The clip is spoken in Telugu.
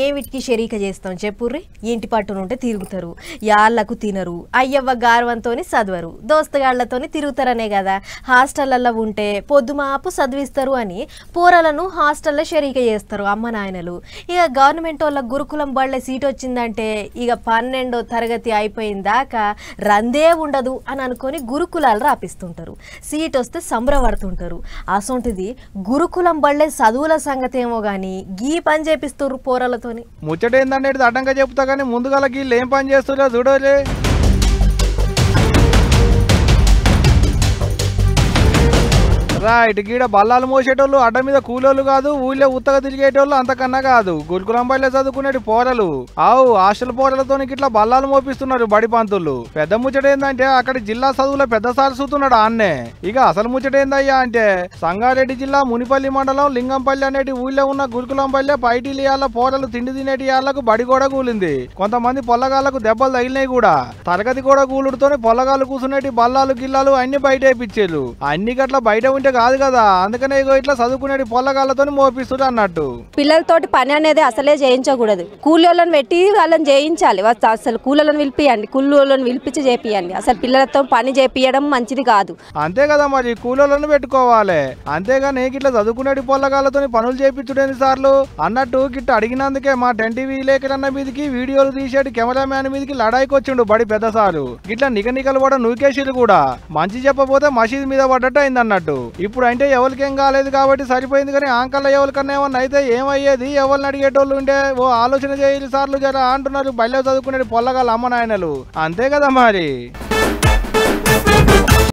ఏ వీటికి షరీక చేస్తాం చెప్పుర్రి. ఇంటి పట్టునుంటే తిరుగుతారు, యాళ్లకు తినరు, అయ్యవ్వ గార్వంతోని చదవరు, దోస్తగాళ్లతోని తిరుగుతారనే కదా హాస్టళ్లలో ఉంటే పొద్దుమాపు చదివిస్తారు అని పోరలను హాస్టల్లో షరీక చేస్తారు అమ్మ నాయనలు. ఇక గవర్నమెంట్ వాళ్ళ గురుకులం బళ్ళ సీట్ వచ్చిందంటే ఇక 12వ తరగతి అయిపోయిన దాకా రందే ఉండదు అని అనుకొని గురుకులాలు రాపిస్తుంటారు. సీట్ వస్తే సంబరపడుతుంటారు. అసొంటిది గురుకులం బళ్ళే చదువుల సంగతి ఏమో గానీ గీ పని చేపిస్తారు పోరలతోని. ముచ్చటేందనేది అడ్డంగా చెప్తా కానీ ముందుగా వీళ్ళు ఏం పని చేస్తున్నా చూడలే. రైట్, గీడ బల్లాలు మోసేటోళ్ళు అడ్డ మీద కూలోళ్ళు కాదు, ఊళ్ళో ఉత్తగా తిరిగేటోళ్ళు అంతకన్నా కాదు, గురుకులం బయట చదువుకునేటి పోరలు. ఆవు హాస్టల్ పోరలతో ఇట్లా బల్లాలు మోపిస్తున్నారు బడి పంతులు. పెద్ద ముచ్చట ఏందంటే అక్కడ జిల్లా చదువులో పెద్ద సారి చూస్తున్నాడు ఆన్నే. ఇక అసలు ముచ్చట ఏందయ్యా అంటే సంగారెడ్డి జిల్లా మునిపల్లి మండలం లింగంపల్లి అనేటి ఊళ్ళో ఉన్న గురుకులం బయట పైటీలియాల పోరలు తిండి తినేటి యాళ్లకు బడి కూడా కూలింది. కొంతమంది పొల్లగాళ్లకు దెబ్బలు తగిలినాయి కూడా. తరగతి కూడా కూలుడుతోనే పొల్లగాళ్ళు కూర్చునేటి బల్లాలు గిల్లాలు అన్ని బయట వేయించారు. అన్ని గట్ల బయట ఉంటే కాదు కదా, అందుకనే ఇట్లా చదువుకునేది పొల్లగాళ్ళతో మోపిస్తుంది అన్నట్టు. పిల్లలతోటి పని అనేది అసలే చేయించకూడదు. కూలీలను పెట్టి వాళ్ళని చేయించాలి. అసలు కూలీలను పిలిపియండి, కూలీలను పిలిపించి చేపియండి. అసలు పిల్లలతో పని చేపియడం మంచిది కాదు. అంతే కదా మరి, కూలీలను పెట్టుకోవాలి. అంతేగాని ఇట్లా చదువుకునేది పొల్లగాళ్ళతో పనులు చేయించుడు ఎన్నిసార్లు అన్నట్టు గిట్ట అడిగినందుకే మా 10TV విలేకరన్న మీదకి వీడియోలు తీసేటి కెమెరామ్యాన్ మీదకి లడాయికి వచ్చిండు బడి పెద్ద సారు. ఇట్లా నికనికలు కూడా నూకేషీలు కూడా. మంచి చెప్పబోతే మసీద్ మీద పడ్డట్టు అయింది అన్నట్టు. ఇప్పుడు అంటే ఎవరికేం కాలేదు కాబట్టి సరిపోయింది, కానీ ఆంకల్లో ఎవరికన్నా ఏమన్నా అయితే ఏమయ్యేది, ఎవరిని అడిగేటోళ్ళు ఉంటే ఓ ఆలోచన చేయాలి సార్లు జర అంటున్నారు బయట చదువుకునే పొల్లగాళ్ళ అమ్మ నాయనలు. అంతే కదా మరి.